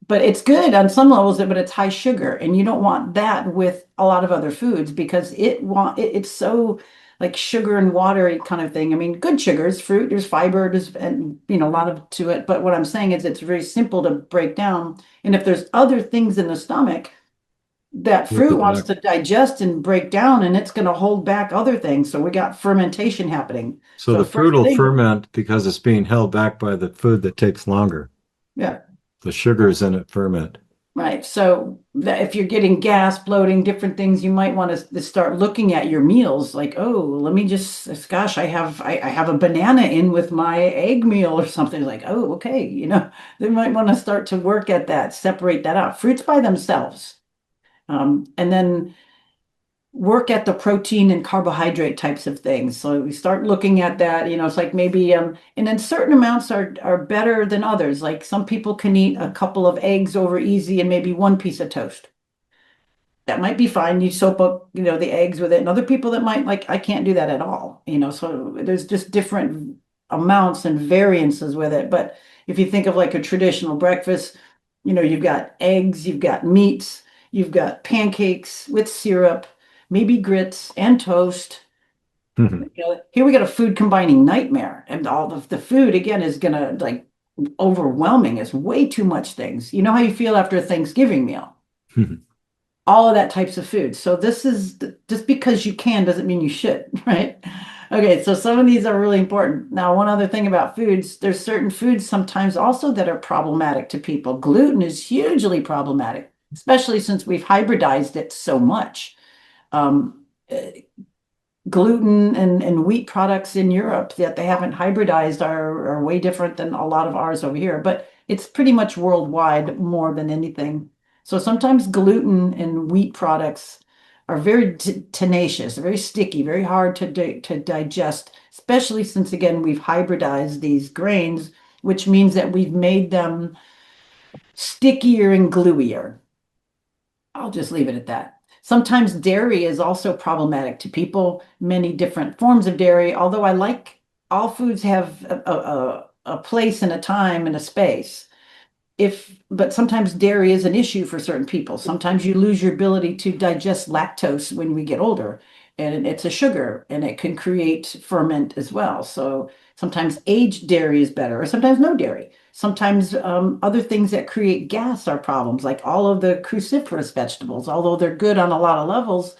Speaker 2: But it's good on some levels, but it's high sugar, and you don't want that with a lot of other foods because it's so like sugar and watery kind of thing. I mean, good sugars, fruit, there's fiber, and a lot of to it. But what I'm saying is it's very simple to break down. And if there's other things in the stomach, that fruit wants to digest and break down, and it's going to hold back other things. So we got fermentation happening.
Speaker 1: So the fruit will ferment because it's being held back by the food that takes longer.
Speaker 2: Yeah.
Speaker 1: the sugars in it ferment.
Speaker 2: Right. So that if you're getting gas, bloating, different things, you might want to start looking at your meals like, oh, let me just, gosh, I have a banana in with my egg meal or something like, oh, okay. They might want to start to work at that, separate that out. Fruits by themselves. And then work at the protein and carbohydrate types of things. So we start looking at that, it's like maybe and then certain amounts are better than others. Like some people can eat a couple of eggs over easy and maybe one piece of toast. That might be fine. You soak up, the eggs with it. And other people that might like, I can't do that at all, so there's just different amounts and variances with it. But if you think of like a traditional breakfast, you've got eggs, you've got meats, you've got pancakes with syrup, maybe grits and toast. Here we got a food combining nightmare, and all the food again is gonna like overwhelming. It's way too much things. You know how you feel after a Thanksgiving meal? All of that types of food. So this is just because you can doesn't mean you should, right? Okay, so some of these are really important. Now, one other thing about foods, there's certain foods sometimes also that are problematic to people. Gluten is hugely problematic, especially since we've hybridized it so much. Gluten and wheat products in Europe that they haven't hybridized are way different than a lot of ours over here, but it's pretty much worldwide more than anything. So sometimes gluten and wheat products are very tenacious, very sticky, very hard to digest, especially since, again, we've hybridized these grains, which means that we've made them stickier and gluier. I'll just leave it at that. Sometimes dairy is also problematic to people, many different forms of dairy, although I like all foods have a place and a time and a space. But sometimes dairy is an issue for certain people. Sometimes you lose your ability to digest lactose when we get older, and it's a sugar and it can create ferment as well. So sometimes aged dairy is better, or sometimes no dairy. Sometimes other things that create gas are problems, like all of the cruciferous vegetables, although they're good on a lot of levels.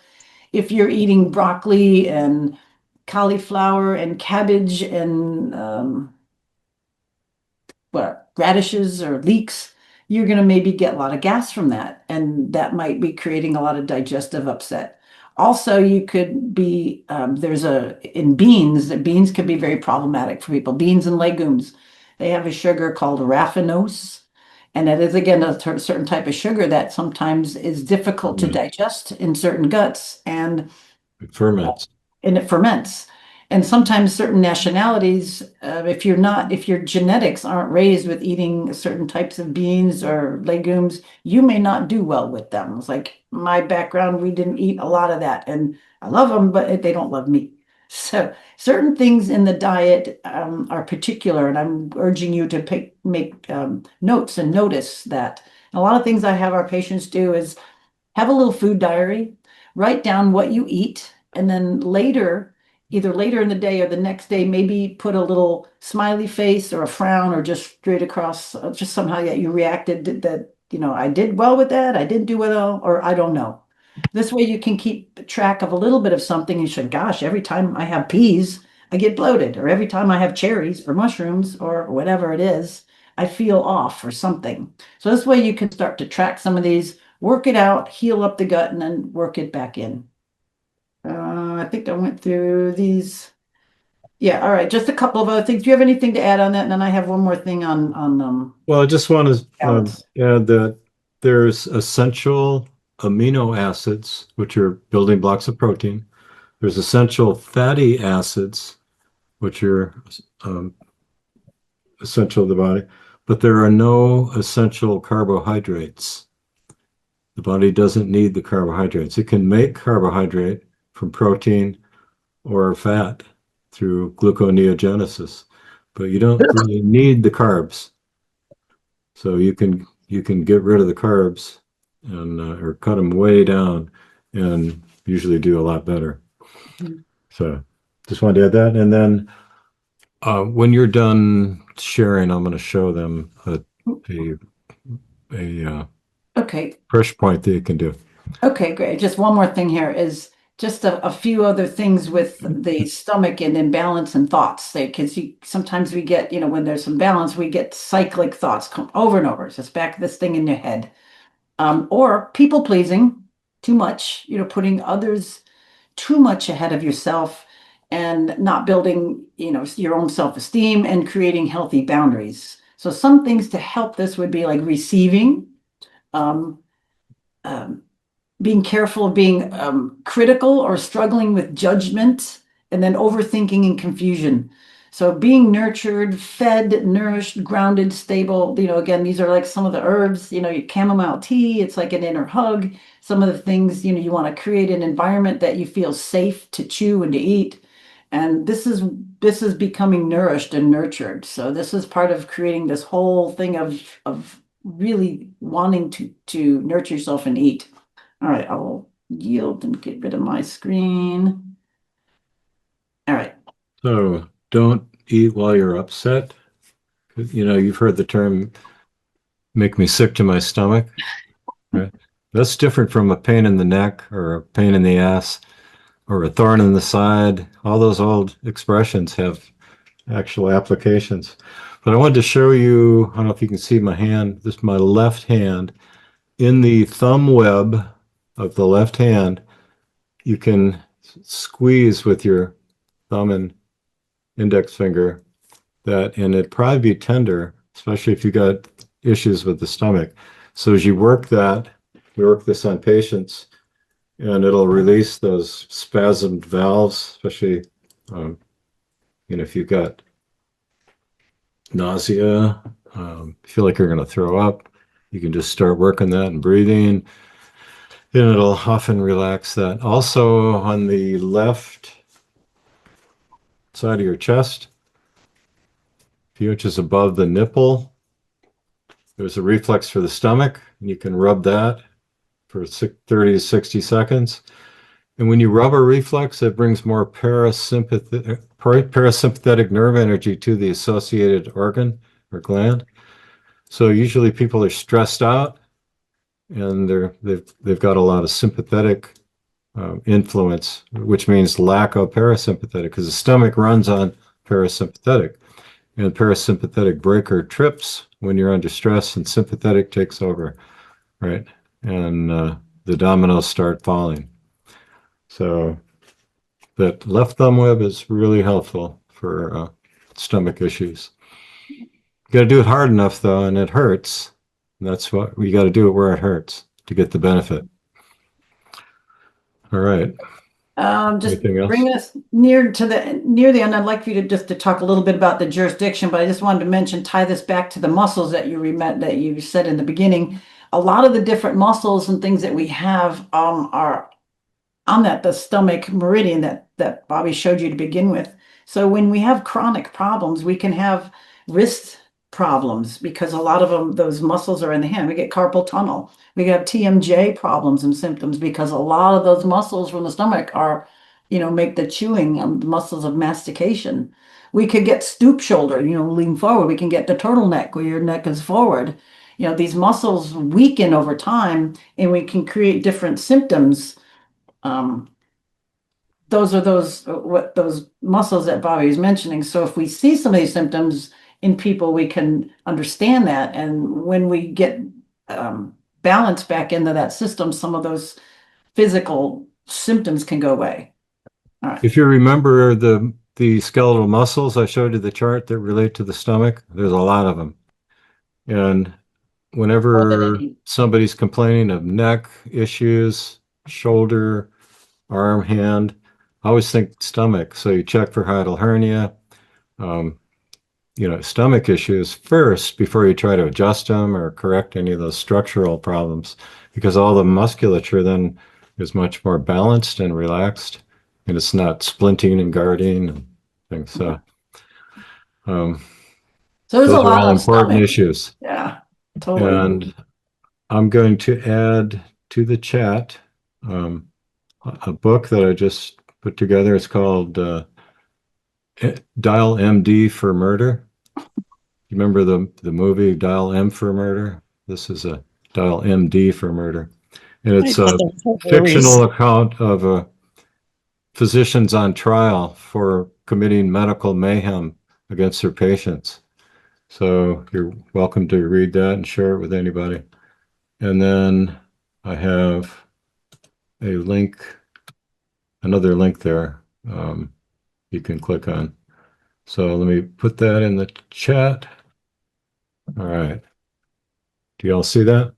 Speaker 2: If you're eating broccoli and cauliflower and cabbage and radishes or leeks, you're going to maybe get a lot of gas from that. And that might be creating a lot of digestive upset. Also, you could be, in beans, that beans can be very problematic for people. Beans and legumes, they have a sugar called raffinose. And that is, again, a certain type of sugar that sometimes is difficult to digest in certain guts. And
Speaker 1: It ferments.
Speaker 2: and it ferments. And sometimes certain nationalities, if your genetics aren't raised with eating certain types of beans or legumes, you may not do well with them. It's like my background, we didn't eat a lot of that, and I love them, but they don't love me. So certain things in the diet are particular, and I'm urging you to make notes and notice that. And a lot of things I have our patients do is have a little food diary, write down what you eat, and then either later in the day or the next day, maybe put a little smiley face or a frown or just straight across, just somehow that you reacted that, I did well with that, I didn't do well, or I don't know. This way you can keep track of a little bit of something. You should, gosh, every time I have peas, I get bloated, or every time I have cherries or mushrooms or whatever it is, I feel off or something. So this way you can start to track some of these, work it out, heal up the gut, and then work it back in. I think I went through these. Yeah, all right. Just a couple of other things. Do you have anything to add on that? And then I have one more thing on
Speaker 1: Well, I just want to
Speaker 2: balance.
Speaker 1: add that there's essential amino acids, which are building blocks of protein. There's essential fatty acids, which are essential to the body, but there are no essential carbohydrates. The body doesn't need the carbohydrates. It can make carbohydrate from protein or fat through gluconeogenesis, but you don't really need the carbs. So you can get rid of the carbs and or cut them way down and usually do a lot better. So just wanted to add that. And then when you're done sharing, I'm going to show them a
Speaker 2: Okay.
Speaker 1: pressure point that you can do.
Speaker 2: Okay, great. Just one more thing here is just a few other things with the stomach and imbalance and thoughts. Because sometimes we get, when there's imbalance, we get cyclic thoughts come over and over. So it's back to this thing in your head. Or people pleasing too much, putting others too much ahead of yourself and not building, your own self-esteem and creating healthy boundaries. So some things to help this would be like receiving, um, um, being careful of being critical or struggling with judgment, and then overthinking and confusion. So being nurtured, fed, nourished, grounded, stable, again, these are like some of the herbs, your chamomile tea, it's like an inner hug. Some of the things, you want to create an environment that you feel safe to chew and to eat. And this is becoming nourished and nurtured. So this is part of creating this whole thing of really wanting to nurture yourself and eat. All right, I will yield and get rid of my screen. All right.
Speaker 1: So don't eat while you're upset. You've heard the term make me sick to my stomach, right? That's different from a pain in the neck or a pain in the ass or a thorn in the side. All those old expressions have actual applications. But I wanted to show you, I don't know if you can see my hand, this is my left hand. In the thumb web of the left hand, you can squeeze with your thumb and index finger that, and it'd probably be tender, especially if you got issues with the stomach. So as you work that, we work this on patients, and it'll release those spasmed valves, especially if you've got nausea, feel like you're going to throw up, you can just start working that and breathing, and it'll often relax that. Also on the left side of your chest, a few inches above the nipple, there's a reflex for the stomach, and you can rub that for 30 to 60 seconds. And when you rub a reflex, it brings more parasympathetic nerve energy to the associated organ or gland. So usually people are stressed out, and they've got a lot of sympathetic influence, which means lack of parasympathetic, because the stomach runs on parasympathetic, and parasympathetic breaker trips when you're under stress, and sympathetic takes over, right? And the dominoes start falling. So that left thumb web is really helpful for stomach issues. You got to do it hard enough though, and it hurts. And that's what we got to do it where it hurts to get the benefit. All right.
Speaker 2: Just
Speaker 1: Anything else?
Speaker 2: bringing us near the end, I'd like for you to talk a little bit about the jurisdiction, but I just wanted to mention, tie this back to the muscles that you said in the beginning. A lot of the different muscles and things that we have are on the stomach meridian that Bobby showed you to begin with. So when we have chronic problems, we can have wrist problems because a lot of those muscles are in the hand. We get carpal tunnel. We have TMJ problems and symptoms because a lot of those muscles from the stomach are, make the chewing muscles of mastication. We could get stoop shoulder, lean forward. We can get the turtleneck where your neck is forward. These muscles weaken over time, and we can create different symptoms. Those are those muscles that Bobby was mentioning. So if we see some of these symptoms in people, we can understand that. And when we get balance back into that system, some of those physical symptoms can go away. All right.
Speaker 1: If you remember the skeletal muscles I showed you the chart that relate to the stomach, there's a lot of them. And whenever somebody's complaining of neck issues, shoulder, arm, hand, I always think stomach. So you check for hiatal hernia, stomach issues first before you try to adjust them or correct any of those structural problems, because all the musculature then is much more balanced and relaxed, and it's not splinting and guarding and things. So,
Speaker 2: there's
Speaker 1: those
Speaker 2: a
Speaker 1: are
Speaker 2: lot
Speaker 1: all
Speaker 2: of
Speaker 1: important
Speaker 2: stomach.
Speaker 1: issues.
Speaker 2: Yeah, totally.
Speaker 1: And I'm going to add to the chat a book that I just put together. It's called Dial MD for Murder. You remember the movie Dial M for Murder? This is a Dial MD for Murder. And it's a fictional account of physicians on trial for committing medical mayhem against their patients. So you're welcome to read that and share it with anybody. And then I have a link, another link there you can click on. So let me put that in the chat. All right. Do y'all see that?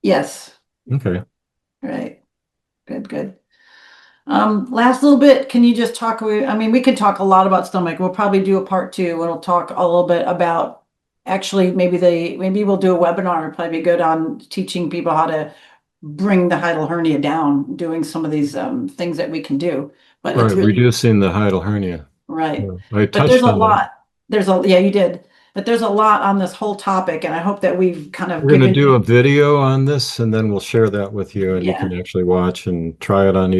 Speaker 2: Yes.
Speaker 1: Okay.
Speaker 2: Right. Good. Last little bit, can you just talk, I mean, we could talk a lot about stomach. We'll probably do a part 2. We'll talk a little bit about, actually, maybe we'll do a webinar. It'd probably be good on teaching people how to bring the hiatal hernia down, doing some of these things that we can do. But it's
Speaker 1: Right,
Speaker 2: really,
Speaker 1: reducing the hiatal hernia.
Speaker 2: right.
Speaker 1: I
Speaker 2: But there's
Speaker 1: touched
Speaker 2: a
Speaker 1: on that.
Speaker 2: lot. Yeah, you did. But there's a lot on this whole topic, and I hope that we've kind of
Speaker 1: We're going to
Speaker 2: given
Speaker 1: do
Speaker 2: you,
Speaker 1: a video on this, and then we'll share that with you, and you
Speaker 2: yeah,
Speaker 1: can actually watch and try it on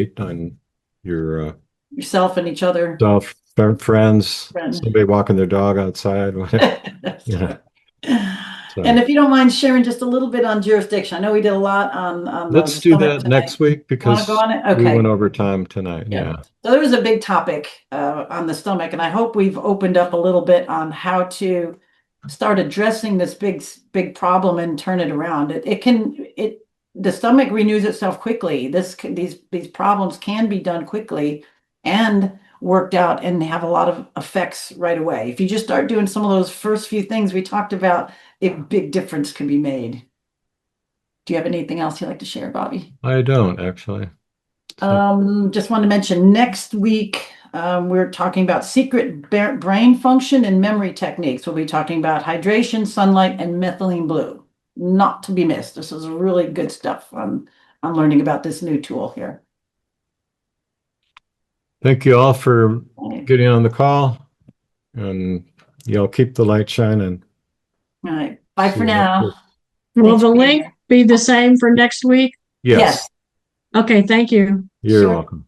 Speaker 1: your
Speaker 2: yourself and each other.
Speaker 1: self, friends,
Speaker 2: Friend.
Speaker 1: somebody walking their dog outside, whatever.
Speaker 2: That's
Speaker 1: Yeah. So
Speaker 2: And if you don't mind sharing just a little bit on jurisdiction, I know we did a lot on
Speaker 1: let's
Speaker 2: the
Speaker 1: do
Speaker 2: stomach
Speaker 1: that
Speaker 2: tonight.
Speaker 1: next week
Speaker 2: Want to
Speaker 1: because
Speaker 2: go on it?
Speaker 1: we
Speaker 2: Okay.
Speaker 1: went over time tonight.
Speaker 2: Yeah.
Speaker 1: Yeah.
Speaker 2: So there was a big topic on the stomach, and I hope we've opened up a little bit on how to start addressing this big problem and turn it around. The stomach renews itself quickly. These problems can be done quickly and worked out and have a lot of effects right away. If you just start doing some of those first few things we talked about, a big difference can be made. Do you have anything else you'd like to share, Bobby?
Speaker 1: I don't actually.
Speaker 2: Just want to mention next week, we're talking about secret brain function and memory techniques. We'll be talking about hydration, sunlight, and methylene blue. Not to be missed. This is really good stuff on learning about this new tool here.
Speaker 1: Thank you all for
Speaker 2: All
Speaker 1: getting on the call, and y'all keep the light shining.
Speaker 2: right. Bye
Speaker 1: See
Speaker 2: for
Speaker 1: you next
Speaker 2: now.
Speaker 1: week.
Speaker 4: Will
Speaker 2: Thanks
Speaker 4: the
Speaker 2: for being
Speaker 4: link
Speaker 2: here.
Speaker 4: be the same for next week?
Speaker 1: Yes,
Speaker 4: Okay, thank you.
Speaker 1: you're
Speaker 2: Sure.
Speaker 1: welcome.